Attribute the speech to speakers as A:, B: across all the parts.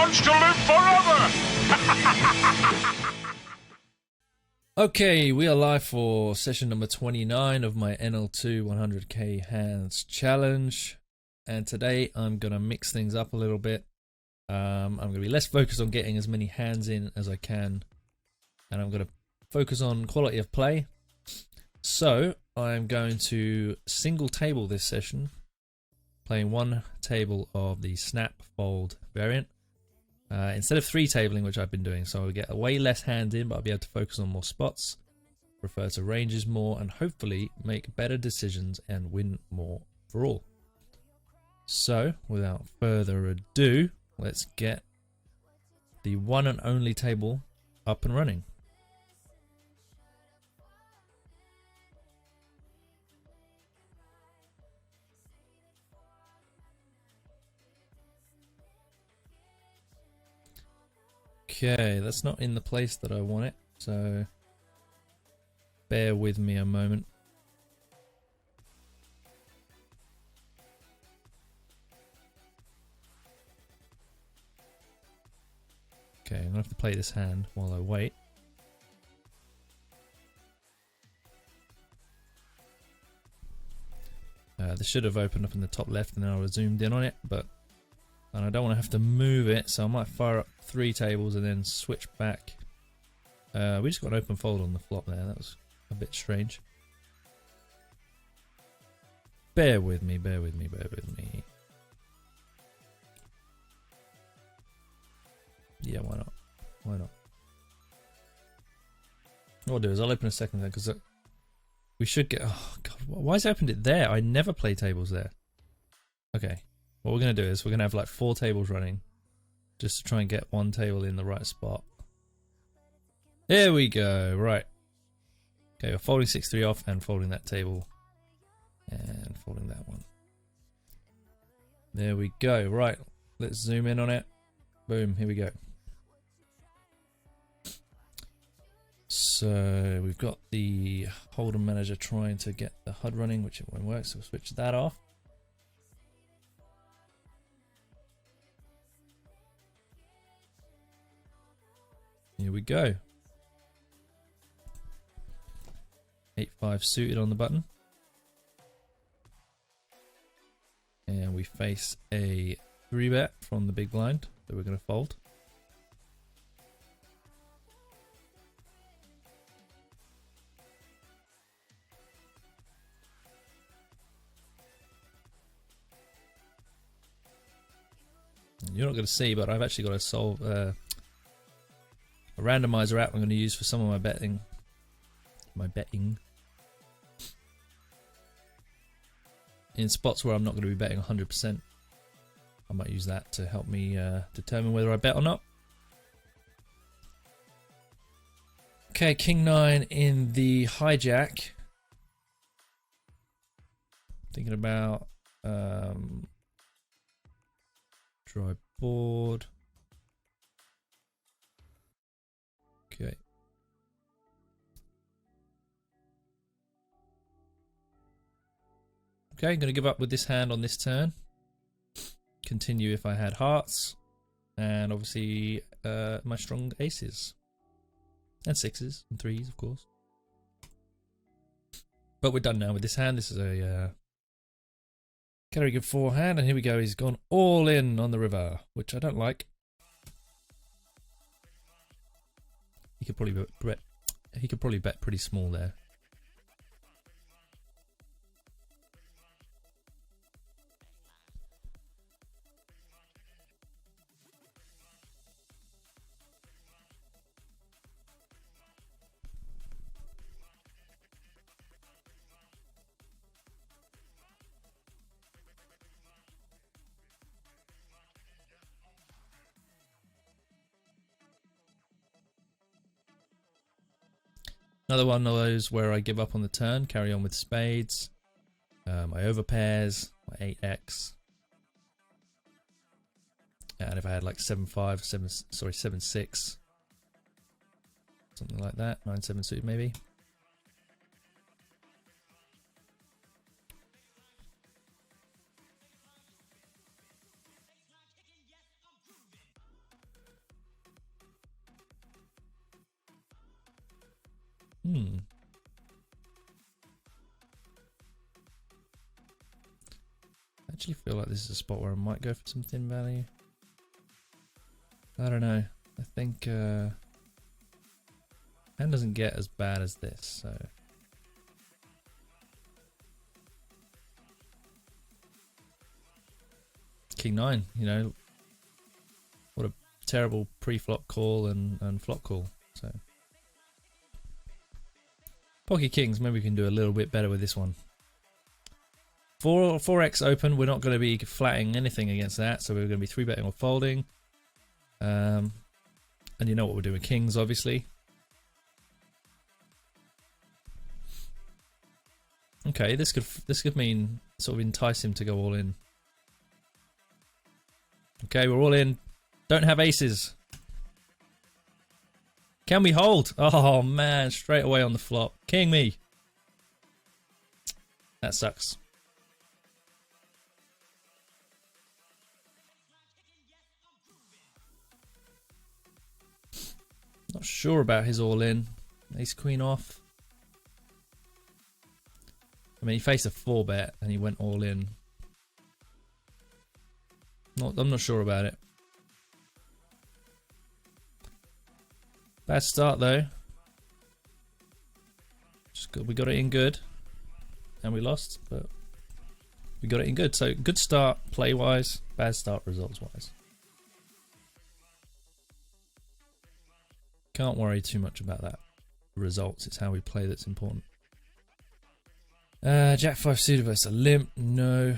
A: wants to live forever!
B: Okay, we are live for session number 29 of my NL2 100k hands challenge, and today I'm going to mix things up a little bit. I'm going to be less focused on getting as many hands in as I can, and I'm going to focus on quality of play. So I'm going to single table this session, playing one table of the snap fold variant. Instead of three tabling, which I've been doing, so I'll get way less hands in, but I'll be able to focus on more spots, refer to ranges more, and hopefully make better decisions and win more overall. So, without further ado, let's get the one and only table up and running. Okay, that's not in the place that I want it, so bear with me a moment. Okay, I'm gonna have to play this hand while I wait. This should have opened up in the top left and then I would have zoomed in on it, and I don't want to have to move it, so I might fire up three tables and then switch back. We just got an open fold on the flop there. That was a bit strange. Bear with me, bear with me, bear with me. Yeah, why not? Why not? What I'll do is I'll open a second there, because we should get... Oh, God, why has it opened it there? I never play tables there. Okay. What we're going to do is we're going to have like 4 tables running, just to try and get one table in the right spot. There we go, right. Okay, we're folding 6-3 off and folding that table. And folding that one. There we go, right. Let's zoom in on it. Boom, here we go. So we've got the HOLDEM manager trying to get the HUD running, which it won't work, so we'll switch that off. Here we go. 8-5 suited on the button. And we face a 3-bet from the big blind that we're going to fold. You're not going to see, but I've actually got to solve a randomizer app I'm going to use for some of my betting. In spots where I'm not going to be betting 100%. I might use that to help me determine whether I bet or not. Okay, King 9 in the hijack. Thinking about dry board. Okay. Okay, I'm going to give up with this hand on this turn. Continue if I had hearts. And obviously my strong aces. And 6s and 3s, of course. But we're done now with this hand. This is a carry good 4 hand. And here we go. He's gone all in on the river, which I don't like. He could probably bet pretty small there. Another one of those where I give up on the turn, carry on with spades. My overpairs, my 8x. And if I had like 7-5, 7-6, something like that, 9-7 suited maybe. I actually feel like this is a spot where I might go for some thin value. I don't know. I think hand doesn't get as bad as this, so King 9, you know, what a terrible pre-flop call and flop call. So Pocket Kings, maybe we can do a little bit better with this one. 4x open, we're not going to be flatting anything against that, so we're going to be 3-betting or folding. And you know what we're doing, kings, obviously. Okay, this could mean sort of entice him to go all in. Okay, we're all in. Don't have aces. Can we hold? Oh man, straight away on the flop. King me. That sucks. Not sure about his all in. Ace queen off. I mean, he faced a 4-bet and he went all in. I'm not sure about it. Bad start though. We got it in good, and we lost, but we got it in good. So good start play wise, bad start results wise. Can't worry too much about that. Results, it's how we play that's important. Jack 5 suited versus a limp, no.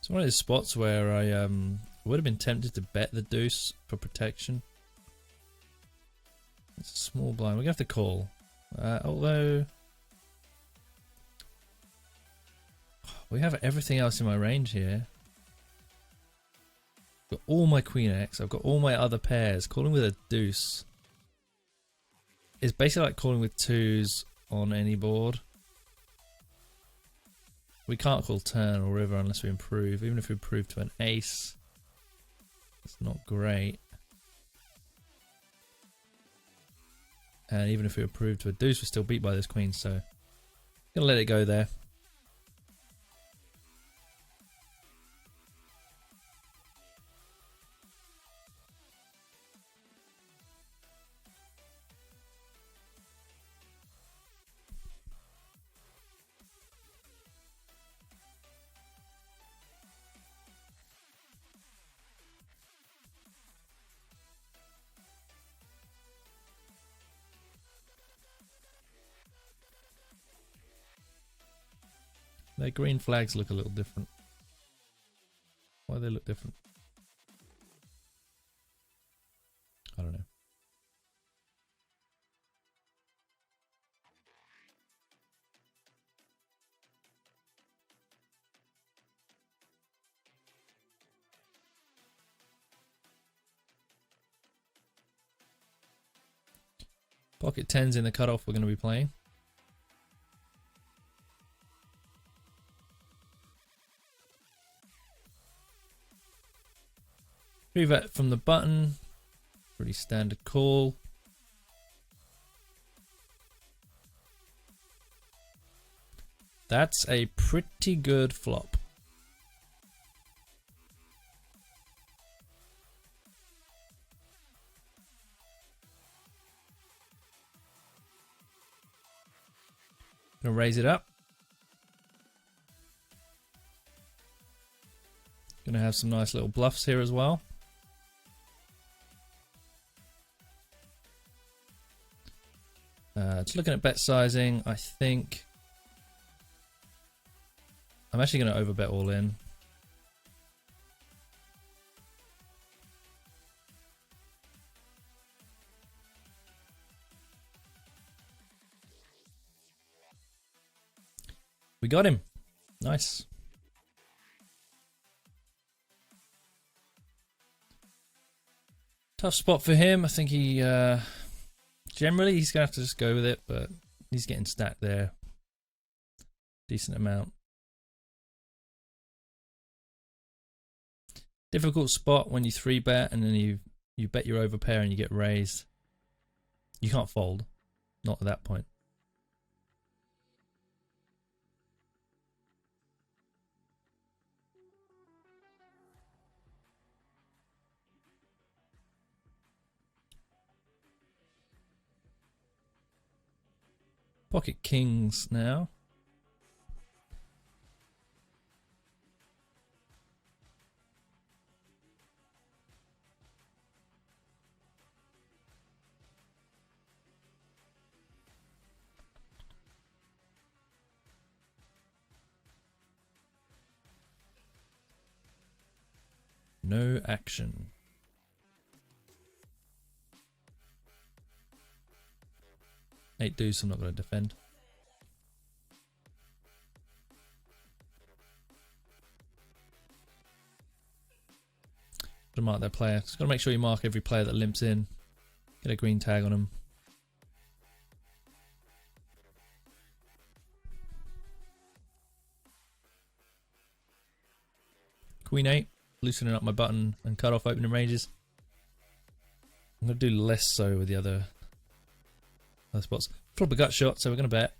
B: It's one of those spots where I would have been tempted to bet the deuce for protection. It's a small blind. We're gonna have to call. Although we have everything else in my range here. I've got all my queen X. I've got all my other pairs. Calling with a deuce is basically like calling with twos on any board. We can't call turn or river unless we improve. Even if we improve to an ace, it's not great. And even if we improve to a deuce, we're still beat by this queen, so gonna let it go there. Their green flags look a little different. Why do they look different? I don't know. Pocket tens in the cutoff we're going to be playing. Three-bet from the button. Pretty standard call. That's a pretty good flop. Gonna raise it up. Gonna have some nice little bluffs here as well. Just looking at bet sizing, I think I'm actually going to overbet all in. We got him. Nice. Tough spot for him. I think he generally he's gonna have to just go with it, but he's getting stacked there. Decent amount. Difficult spot when you 3-bet and then you bet your overpair and you get raised. You can't fold. Not at that point. Pocket kings now. No action. Eight deuce, I'm not going to defend. To mark that player. Just got to make sure you mark every player that limps in. Get a green tag on them. Queen 8, loosening up my button and cut off opening ranges. I'm going to do less so with the other spots. Flop a gut shot, so we're going to bet.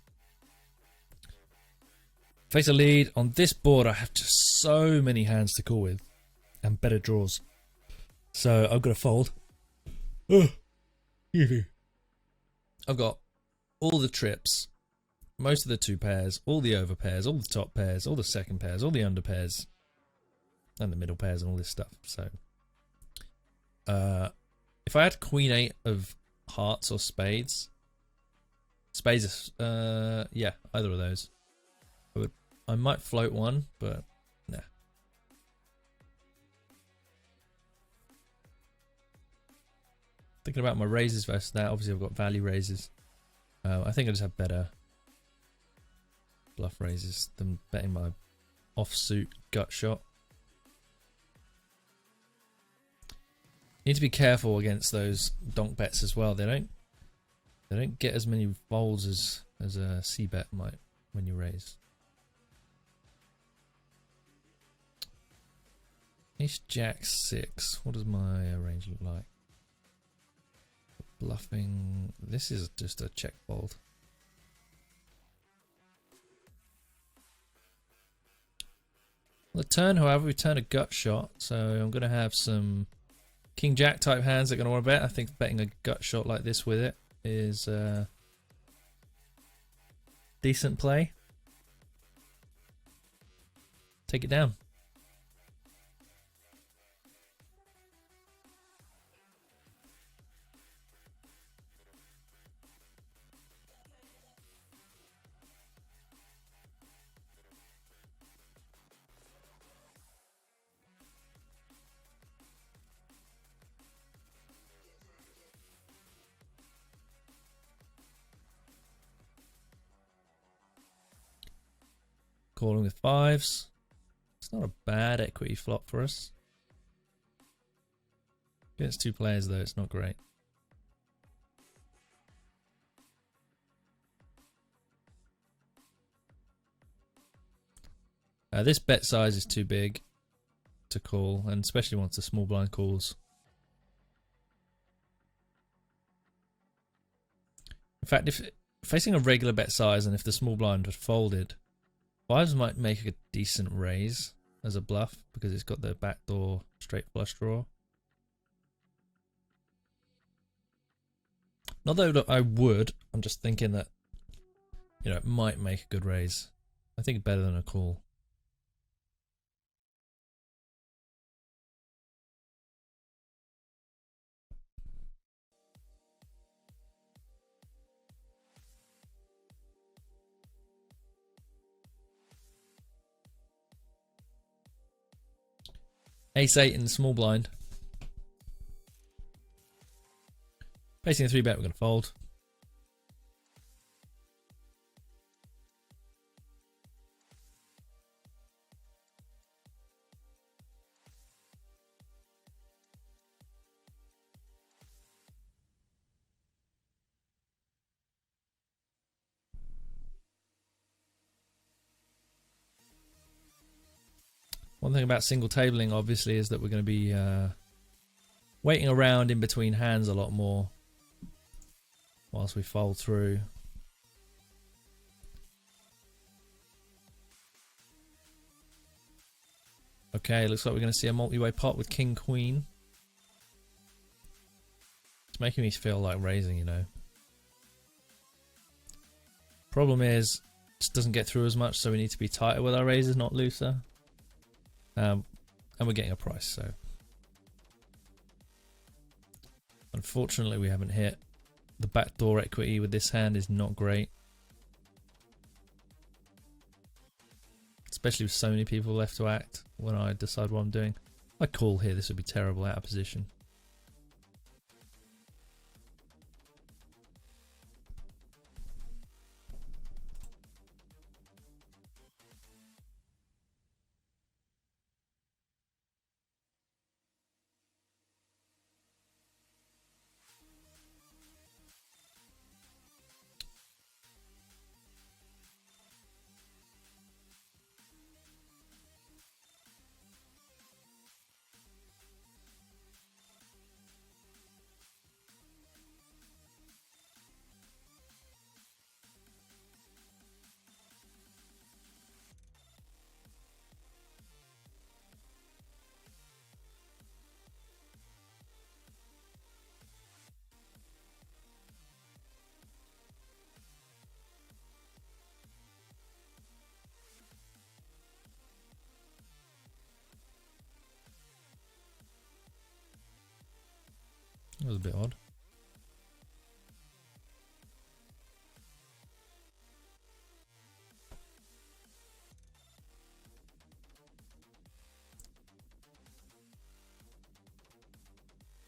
B: Face a lead. On this board, I have just so many hands to call with and better draws. So I've got to fold. I've got all the trips, most of the 2 pairs, all the over pairs, all the top pairs, all the second pairs, all the under pairs, and the middle pairs and all this stuff. So if I had Queen 8 of hearts or spades, yeah, either of those. I might float one, but nah. Thinking about my raises versus that, obviously I've got value raises. I think I just have better bluff raises than betting my offsuit gut shot. Need to be careful against those donk bets as well. They don't get as many folds as a C bet might when you raise. Ace Jack 6. What does my range look like? Bluffing. This is just a check fold. On the turn, however, we turn a gut shot, so I'm going to have some King Jack type hands that are going to want to bet. I think betting a gut shot like this with it is decent play. Take it down. Calling with 5s. It's not a bad equity flop for us. Against 2 players though, it's not great. This bet size is too big to call, and especially once the small blind calls. In fact, if facing a regular bet size and if the small blind was folded, 5s might make a decent raise as a bluff because it's got the backdoor straight flush draw. Not that I would, I'm just thinking that You know, it might make a good raise. I think better than a call. Ace-8 in the small blind. Facing a 3-bet, we're going to fold. One thing about single tabling, obviously, is that we're going to be waiting around in between hands a lot more whilst we fold through. Okay, looks like we're going to see a multi-way pot with King Queen. It's making me feel like raising, you know. Problem is, it just doesn't get through as much, so we need to be tighter with our raises, not looser. And we're getting a price, so unfortunately we haven't hit. The backdoor equity with this hand is not great, especially with so many people left to act when I decide what I'm doing. I call here, this would be terrible out of position. That was a bit odd.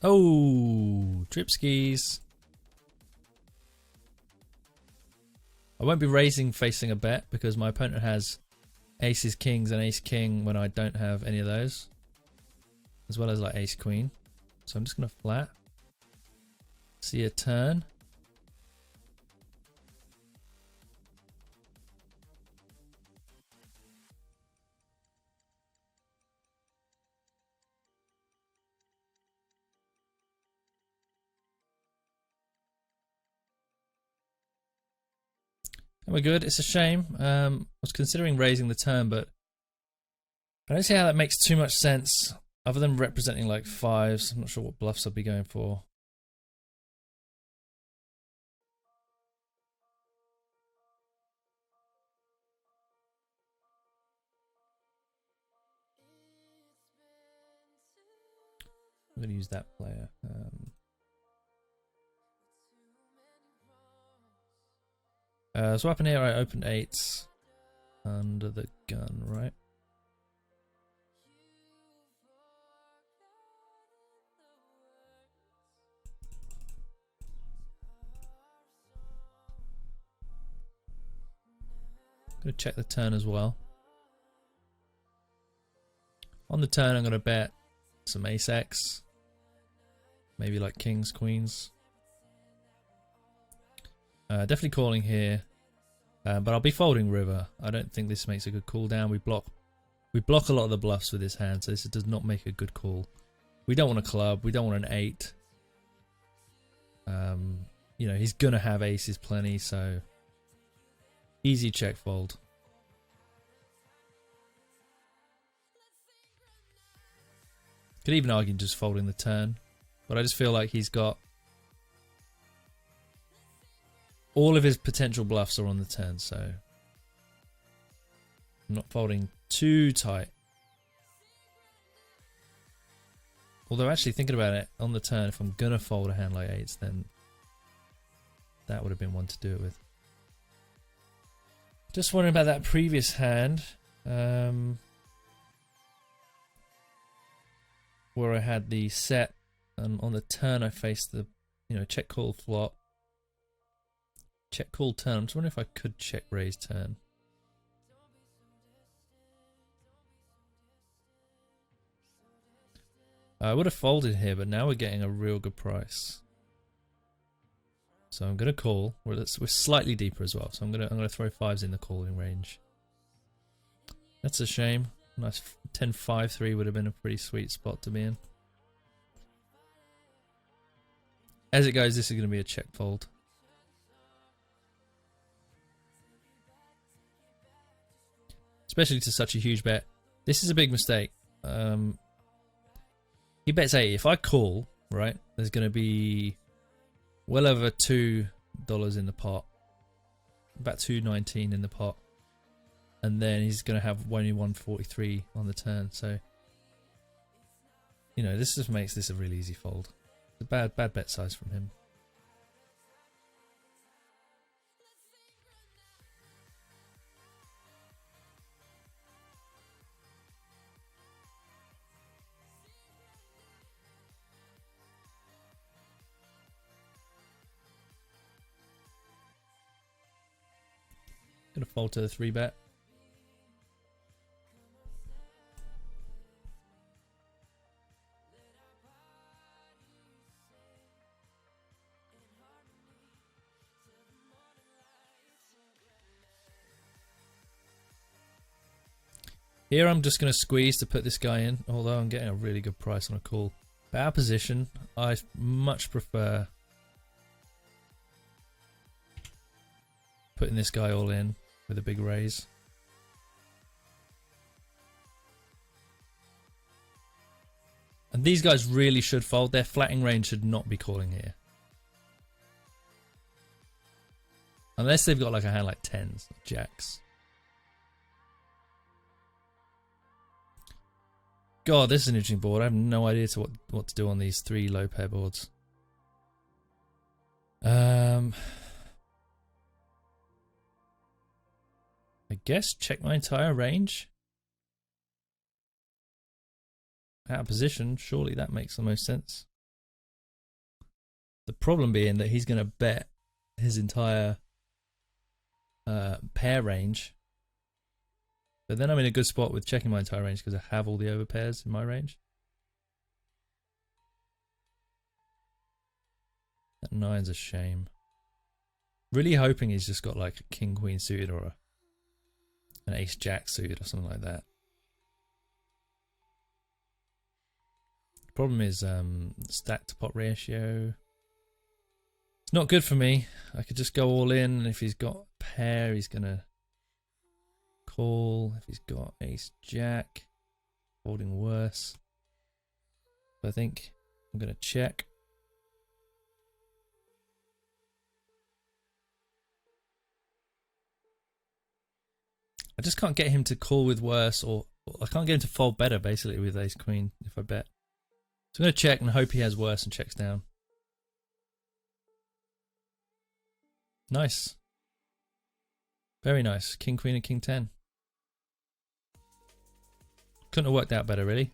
B: Oh, trip skis. I won't be raising facing a bet because my opponent has aces, kings, and ace king when I don't have any of those, as well as like ace queen. So I'm just going to flat. See a turn. And we're good. It's a shame. I was considering raising the turn, but I don't see how that makes too much sense other than representing like fives. I'm not sure what bluffs I'd be going for. I'm going to use that player. So up in here I opened eights under the gun, right? I'm going to check the turn as well. On the turn I'm going to bet some ace X. Maybe like kings, queens. Definitely calling here. But I'll be folding river. I don't think this makes a good call down. We block a lot of the bluffs with this hand, so this does not make a good call. We don't want a club. We don't want an 8. You know, he's gonna have aces plenty, so easy check fold. Could even argue just folding the turn, but I just feel like he's got all of his potential bluffs are on the turn, so I'm not folding too tight. Although actually thinking about it, on the turn, if I'm gonna fold a hand like eights, then that would have been one to do it with. Just wondering about that previous hand, where I had the set, and on the turn I faced the, check call flop, check call turn. I'm just wondering if I could check raise turn. I would have folded here, but now we're getting a real good price. So I'm gonna call. We're slightly deeper as well, so I'm gonna throw fives in the calling range. That's a shame. Nice 10-5-3 would have been a pretty sweet spot to be in. As it goes, this is gonna be a check fold. Especially to such a huge bet. This is a big mistake. He bets 80. If I call, right, there's going to be well over $2 in the pot. About $2.19 in the pot. And then he's going to have only 143 on the turn. So, this just makes this a really easy fold. It's a bad bet size from him. Gonna fold to the 3-bet. Here I'm just gonna squeeze to put this guy in, although I'm getting a really good price on a call. But our position, I much prefer putting this guy all in with a big raise. And these guys really should fold. Their flatting range should not be calling here. Unless they've got like a hand like tens, jacks. God, this is an interesting board. I have no idea what to do on these 3 low pair boards. I guess check my entire range. Out of position, surely that makes the most sense. The problem being that he's going to bet his entire pair range. But then I'm in a good spot with checking my entire range because I have all the overpairs in my range. That 9's a shame. Really hoping he's just got like a king queen suited or an ace jack suited or something like that. The problem is stack to pot ratio. It's not good for me. I could just go all in, and if he's got a pair, he's gonna call. If he's got ace jack, holding worse. So I think I'm gonna check. I just can't get him to call with worse, or I can't get him to fold better basically with ace queen if I bet. So I'm going to check and hope he has worse and checks down. Nice. Very nice. King queen and king 10. Couldn't have worked out better really.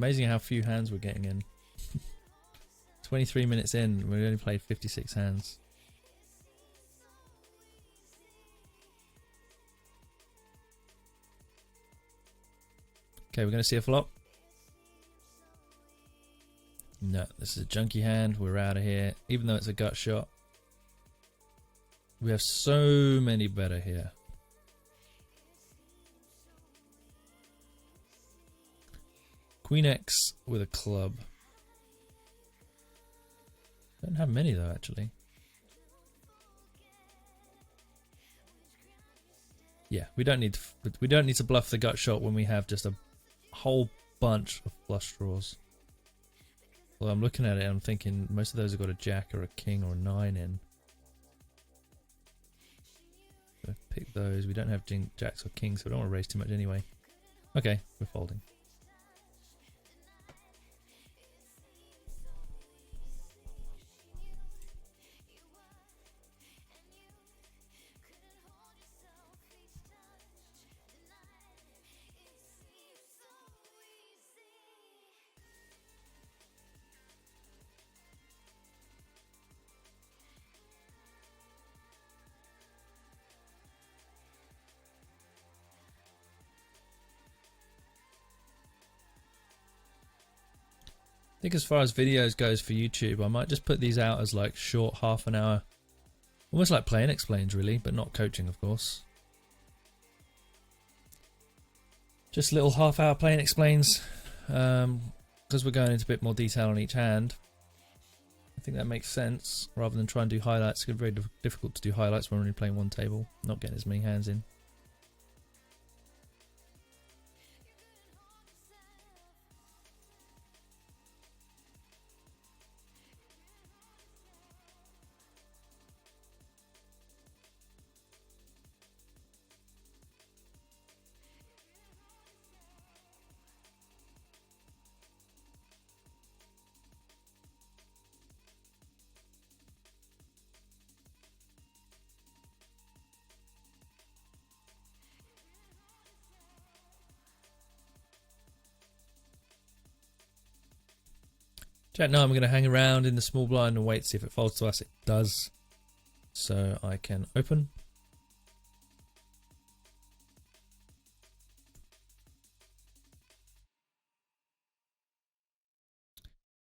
B: Amazing how few hands we're getting in. 23 minutes in, we only played 56 hands. Okay, we're going to see a flop. No, this is a junky hand. We're out of here. Even though it's a gut shot. We have so many better here. Queen X with a club. Don't have many though, actually. Yeah, we don't need to bluff the gut shot when we have just a whole bunch of flush draws. Well, I'm looking at it and I'm thinking most of those have got a jack or a king or a 9 in. So pick those. We don't have jacks or kings, so we don't want to raise too much anyway. Okay, we're folding. I think as far as videos goes for YouTube, I might just put these out as like short half an hour, almost like play and explains really, but not coaching of course. Just little half hour play and explains, because we're going into a bit more detail on each hand. I think that makes sense, rather than try and do highlights. It's very difficult to do highlights when we're only playing one table, not getting as many hands in. Jack 9, I'm going to hang around in the small blind and wait to see if it folds to us. It does. So I can open.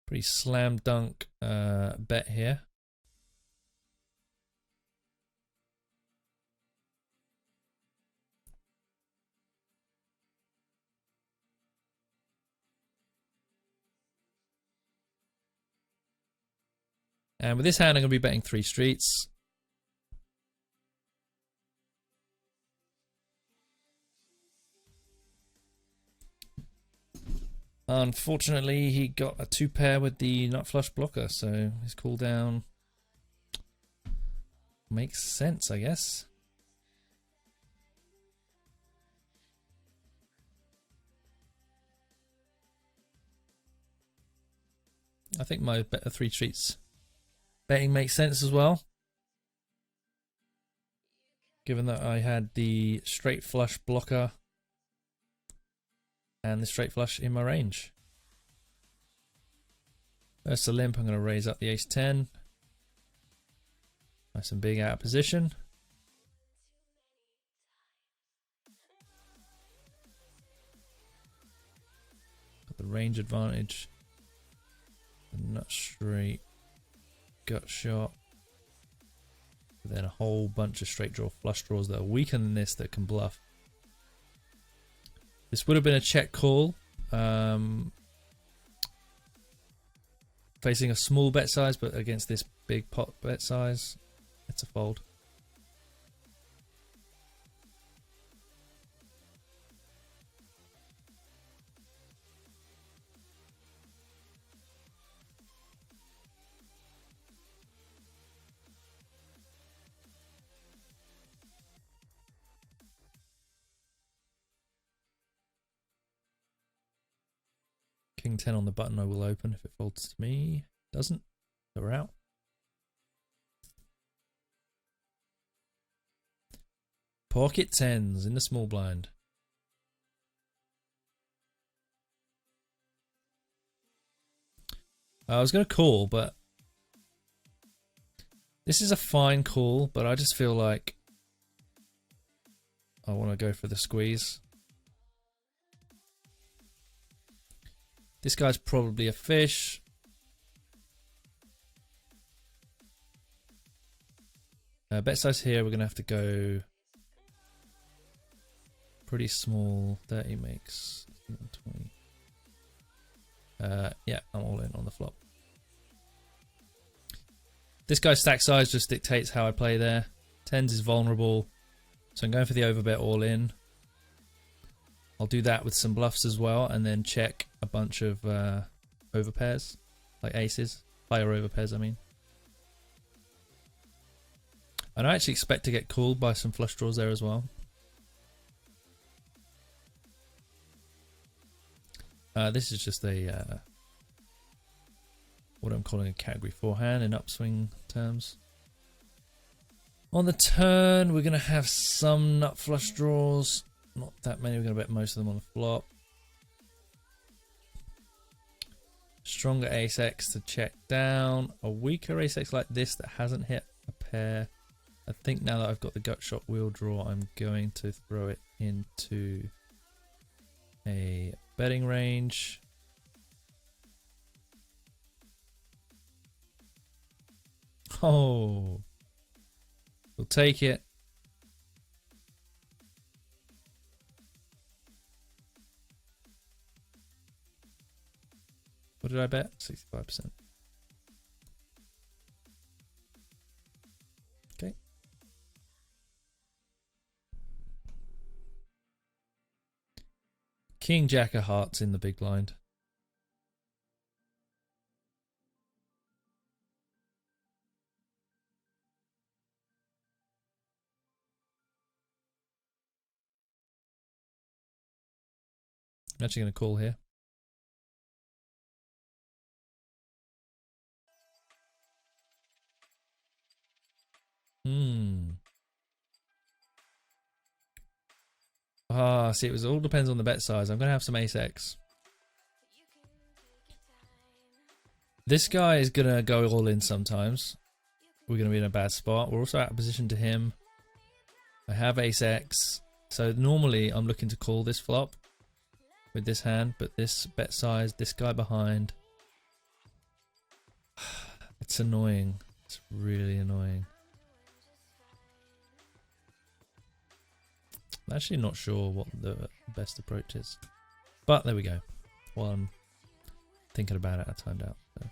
B: Pretty slam dunk bet here. And with this hand, I'm going to be betting 3 streets. Unfortunately, he got a 2 pair with the nut flush blocker, so his cooldown makes sense, I guess. I think my bet of 3 streets betting makes sense as well, given that I had the straight flush blocker and the straight flush in my range. First a limp, I'm going to raise up the ace 10. Nice and big out of position. Got the range advantage. Nut straight. Gut shot. Then a whole bunch of straight draw flush draws that are weaker than this that can bluff. This would have been a check call. Facing a small bet size, but against this big pot bet size, it's a fold. King 10 on the button I will open if it folds to me. Doesn't. So we're out. Pocket 10s in the small blind. I was going to call, but this is a fine call, but I just feel like I want to go for the squeeze. This guy's probably a fish. Bet size here, we're going to have to go pretty small. 30 makes 20. Yeah, I'm all in on the flop. This guy's stack size just dictates how I play there. 10s is vulnerable, so I'm going for the overbet all in. I'll do that with some bluffs as well, and then check a bunch of overpairs, like aces, higher overpairs I mean. And I actually expect to get called by some flush draws there as well. This is just a what I'm calling a category 4 hand in upswing terms. On the turn, we're going to have some nut flush draws. Not that many, we're going to bet most of them on the flop. Stronger ace X to check down. A weaker ace X like this that hasn't hit a pair. I think now that I've got the gut shot wheel draw, I'm going to throw it into a betting range. Oh, we'll take it. What did I bet? 65%. Okay. King Jack of Hearts in the big blind. I'm actually going to call here. See, it all depends on the bet size. I'm going to have some ace X. This guy is going to go all in sometimes. We're going to be in a bad spot. We're also out of position to him. I have ace X. So normally I'm looking to call this flop with this hand, but this bet size, this guy behind. It's annoying. It's really annoying. I'm actually not sure what the best approach is. But there we go. While I'm thinking about it, I timed out. So.